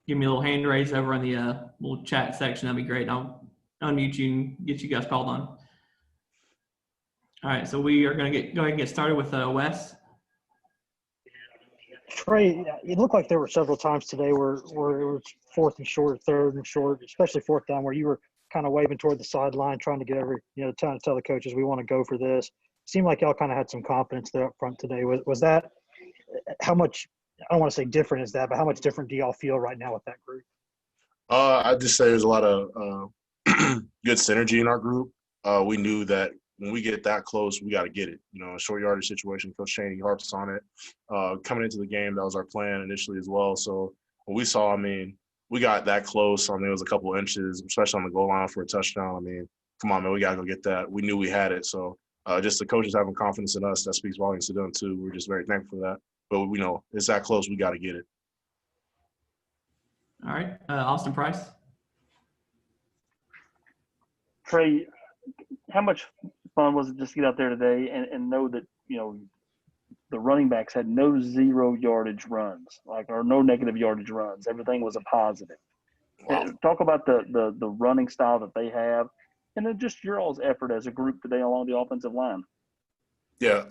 give me a little hand raise over in the little chat section. That'd be great. And I'll unmute you and get you guys called on. All right, so we are going to go ahead and get started with Wes. Trey, it looked like there were several times today where it was fourth and short, third and short, especially fourth down, where you were kind of waving toward the sideline, trying to get trying to tell the coaches we want to go for this. Seemed like y'all kind of had some confidence there up front today. Was that how much? I don't want to say different is that, but how much different do y'all feel right now with that group? I'd just say there's a lot of good synergy in our group. We knew that when we get that close, we got to get it. A short yardage situation, Coach Cheney harps on it. Coming into the game, that was our plan initially as well. So when we saw, we got that close. It was a couple inches, especially on the goal line for a touchdown. Come on, man, we got to go get that. We knew we had it. So just the coaches having confidence in us, that speaks volumes to them too. We're just very thankful for that. But we know it's that close, we got to get it. All right, Austin Price. Trey, how much fun was it just to get out there today and know that, the running backs had no 0 yardage runs, or no negative yardage runs. Everything was a positive. Wow. Talk about the running style that they have, and then just your all's effort as a group today along the offensive line. Yeah,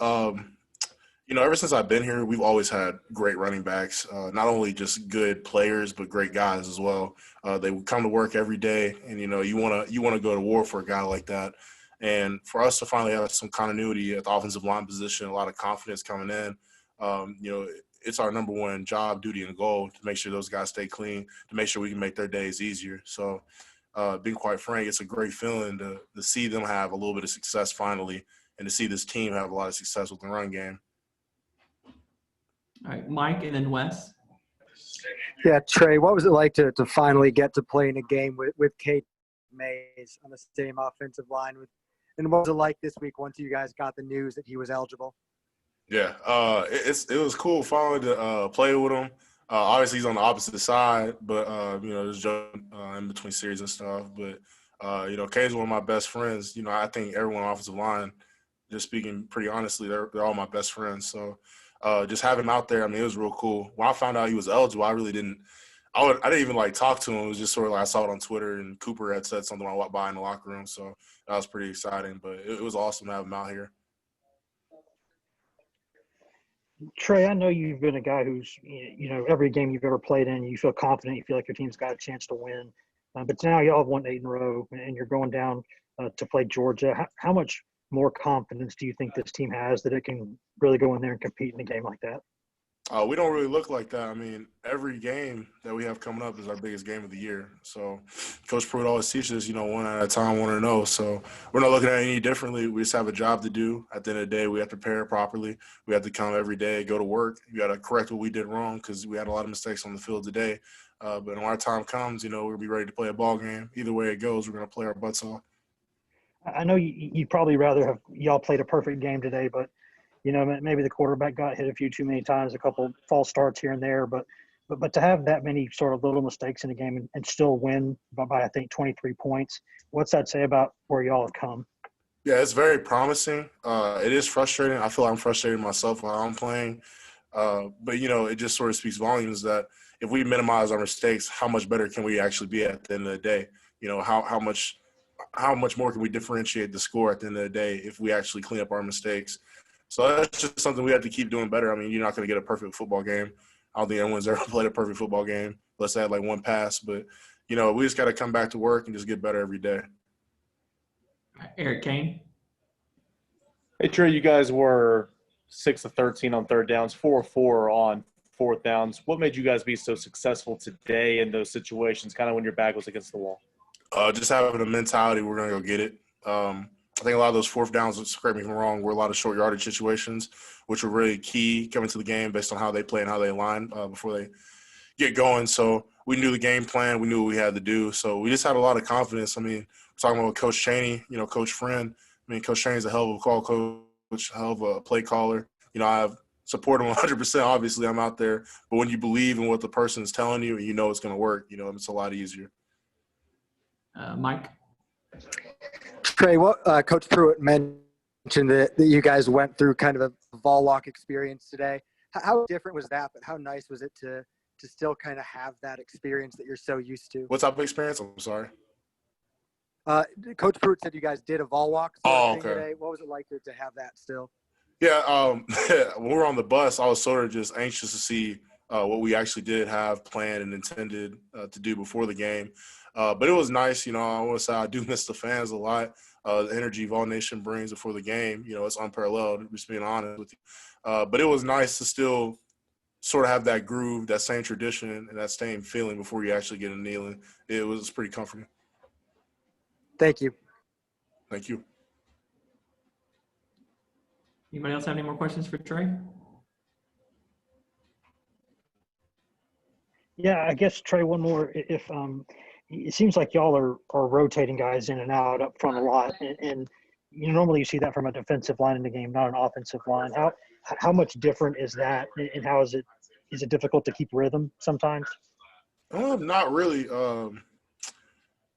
ever since I've been here, we've always had great running backs, not only just good players, but great guys as well. They would come to work every day, and, you want to go to war for a guy like that. And for us to finally have some continuity at the offensive line position, a lot of confidence coming in, it's our number one job, duty, and goal to make sure those guys stay clean, to make sure we can make their days easier. So being quite frank, it's a great feeling to see them have a little bit of success finally, and to see this team have a lot of success with the run game. All right, Mike, and then Wes. Yeah, Trey, what was it like to finally get to play in a game with Kate Mays on the same offensive line? And what was it like this week once you guys got the news that he was eligible? Yeah, it was cool finally to play with him. Obviously, he's on the opposite side, but, there's joking in between series and stuff. But, Kate's one of my best friends. I think everyone on offensive line, just speaking pretty honestly, they're all my best friends. So, just having him out there, it was real cool. When I found out he was eligible, I didn't even talk to him. It was just sort of I saw it on Twitter, and Cooper had said something when I walked by in the locker room. So that was pretty exciting, but it was awesome to have him out here. Trey, I know you've been a guy who's, every game you've ever played in, you feel confident, you feel like your team's got a chance to win. But now y'all have won 8 in a row, and you're going down to play Georgia. How much more confidence do you think this team has that it can really go in there and compete in a game like that? We don't really look like that. Every game that we have coming up is our biggest game of the year. So Coach Pruitt always teaches us, one at a time, 1-0. So we're not looking at it any differently. We just have a job to do. At the end of the day, we have to prepare properly. We have to come every day, go to work. You got to correct what we did wrong because we had a lot of mistakes on the field today. But when our time comes, we'll be ready to play a ball game. Either way it goes, we're going to play our butts off. I know you probably rather have y'all played a perfect game today, but maybe the quarterback got hit a few too many times, a couple false starts here and there, but to have that many sort of little mistakes in the game and still win by I think 23 points, what's that say about where y'all have come? Yeah, it's very promising. It is frustrating. I feel like I'm frustrated myself while I'm playing, but it just sort of speaks volumes that if we minimize our mistakes, how much better can we actually be at the end of the day? How much more can we differentiate the score at the end of the day if we actually clean up our mistakes? So that's just something we have to keep doing better. You're not going to get a perfect football game. I don't think anyone's ever played a perfect football game. Let's add one pass. But, we just got to come back to work and just get better every day. Eric Kane. Hey, Trey, you guys were 6 of 13 on third downs, 4 of 4 on fourth downs. What made you guys be so successful today in those situations, kind of when your back was against the wall? Just having a mentality, we're going to go get it. I think a lot of those fourth downs, correct me if I'm wrong, were a lot of short yardage situations, which were really key coming to the game based on how they play and how they align before they get going. So we knew the game plan. We knew what we had to do. So we just had a lot of confidence. We're talking about Coach Cheney, Coach Friend. Coach Cheney's a hell of a call coach, a hell of a play caller. I support him 100%. Obviously, I'm out there. But when you believe in what the person is telling you and it's going to work, it's a lot easier. Mike? Trey, what Coach Pruitt mentioned that you guys went through kind of a ball lock experience today. How different was that, but how nice was it to to still kind of have that experience that you're so used to? What type of experience? I'm sorry. Coach Pruitt said you guys did a vol walk Oh, thing okay. today. What was it like to have that still? Yeah, when we were on the bus, I was sort of just anxious to see what we actually did have planned and intended to do before the game. But it was nice, you know. I want to say I do miss the fans a lot. The energy Vol Nation brings before the game, you know, it's unparalleled. Just being honest with you. But it was nice to still sort of have that groove, that same tradition, and that same feeling before you actually get a kneeling. It was pretty comforting. Thank you. Thank you. Anybody else have any more questions for Trey? Yeah, I guess Trey, one more. If it seems like y'all are rotating guys in and out up front a lot, and you know, normally you see that from a defensive line in the game, not an offensive line. How much different is that, and how is it difficult to keep rhythm sometimes? Not really.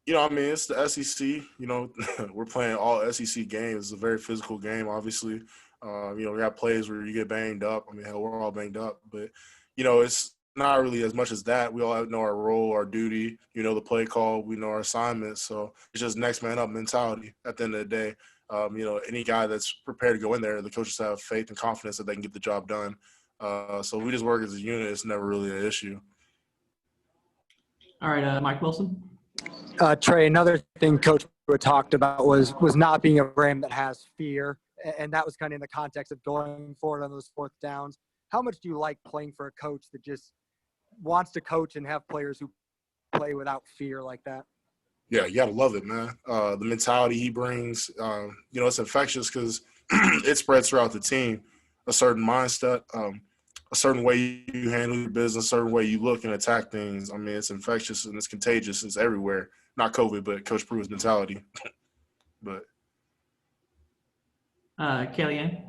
You know, I mean, it's the SEC. You know, we're playing all SEC games. It's a very physical game, obviously. You know, we got plays where you get banged up. I mean, hell, we're all banged up. But, you know, it's not really as much as that. We all know our role, our duty, you know, the play call. We know our assignments. So it's just next man up mentality at the end of the day. You know, any guy that's prepared to go in there, the coaches have faith and confidence that they can get the job done. So we just work as a unit. It's never really an issue. All right, Mike Wilson. Trey, another thing Coach Pruitt talked about was not being a program that has fear, and that was kind of in the context of going forward on those fourth downs. How much do you like playing for a coach that just wants to coach and have players who play without fear like that? Yeah, you gotta love it, man. The mentality he brings, you know, it's infectious because it spreads throughout the team. A certain mindset, a certain way you handle your business, a certain way you look and attack things. I mean, it's infectious and it's contagious. It's everywhere. Not COVID, but Coach Pruitt's mentality. But Kellyanne.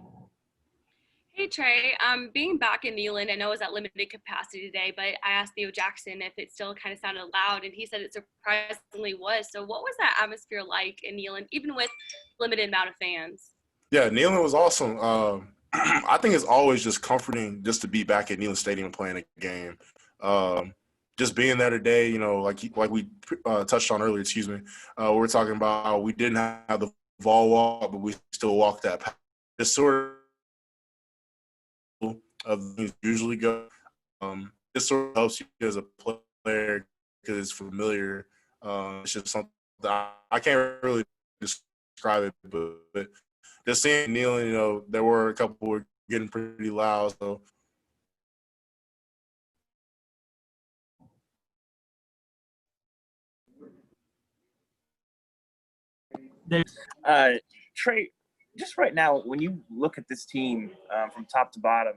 Hey Trey, being back in Neyland, I know it was at limited capacity today, but I asked Theo Jackson if it still kind of sounded loud, and he said it surprisingly was. So what was that atmosphere like in Neyland, even with limited amount of fans? yeah, Neyland was awesome. I think it's always just comforting just to be back at Neyland Stadium and playing a game. Just being there today, you know, like we touched on earlier, we were talking about how we didn't have the vol walk, but we still walked that path. It's sort of things usually go. This sort of helps you as a player because it's familiar. It's just something that I can't really describe it, but just seeing Neyland, you know, there were a couple who were getting pretty loud. So Trey, just right now, when you look at this team from top to bottom,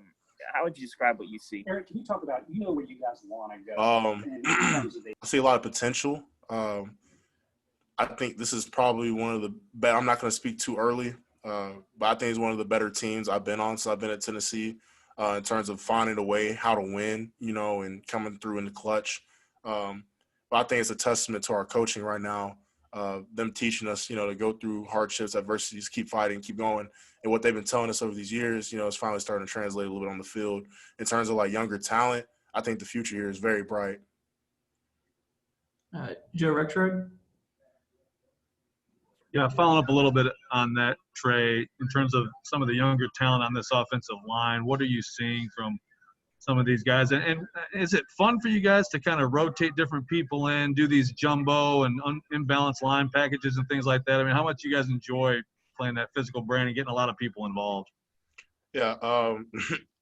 how would you describe what you see? Eric, can you talk about, you know, where you guys want to go? I see a lot of potential. I think this is probably one of the better. I'm not going to speak too early, but I think it's one of the better teams I've been on since I've been at Tennessee in terms of finding a way how to win, you know, and coming through in the clutch. But I think it's a testament to our coaching right now, them teaching us, you know, to go through hardships, adversities, keep fighting, keep going. And what they've been telling us over these years, you know, is finally starting to translate a little bit on the field. In terms of, like, younger talent, I think the future here is very bright. Joe Rexrode. Yeah, following up a little bit on that, Trey, in terms of some of the younger talent on this offensive line, what are you seeing from some of these guys? And is it fun for you guys to kind of rotate different people in, do these jumbo and imbalanced line packages and things like that? I mean, how much you guys enjoy playing that physical brand and getting a lot of people involved? Yeah,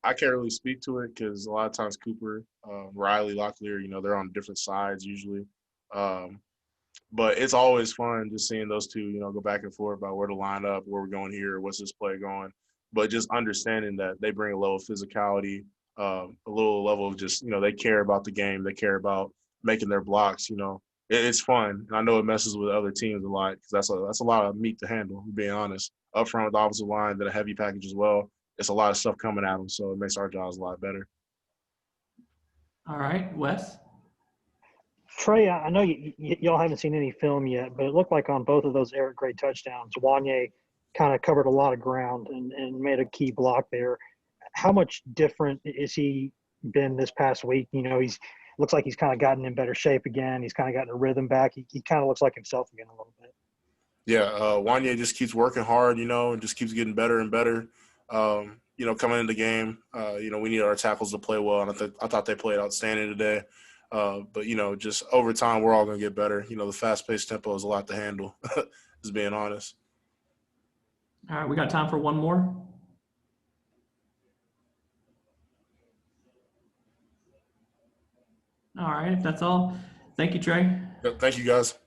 I can't really speak to it because a lot of times Cooper, Riley, Locklear, you know, they're on different sides usually. But it's always fun just seeing those two, you know, go back and forth about where to line up, where we're going here, what's this play going. But just understanding that they bring a level of physicality, a little level of just, you know, they care about the game. They care about making their blocks, you know. It's fun. And I know it messes with other teams a lot because that's a lot of meat to handle, being honest. Up front with the offensive line, then a heavy package as well. It's a lot of stuff coming at them, so it makes our jobs a lot better. All right, Wes. Trey, I know y'all haven't seen any film yet, but it looked like on both of those Eric Gray touchdowns, Wanye kind of covered a lot of ground and made a key block there. How much different is he been this past week. You know, he's looks like he's kind of gotten in better shape again. He's kind of gotten a rhythm back. He kind of looks like himself again a little bit. Yeah, Wanye just keeps working hard, and just keeps getting better and better. Coming into the game, we need our tackles to play well, and I thought they played outstanding today. But just over time, we're all going to get better. The fast-paced tempo is a lot to handle, just being honest. All right, we got time for one more. All right, if that's all. Thank you, Trey. Thank you, guys.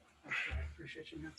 Appreciate you, man.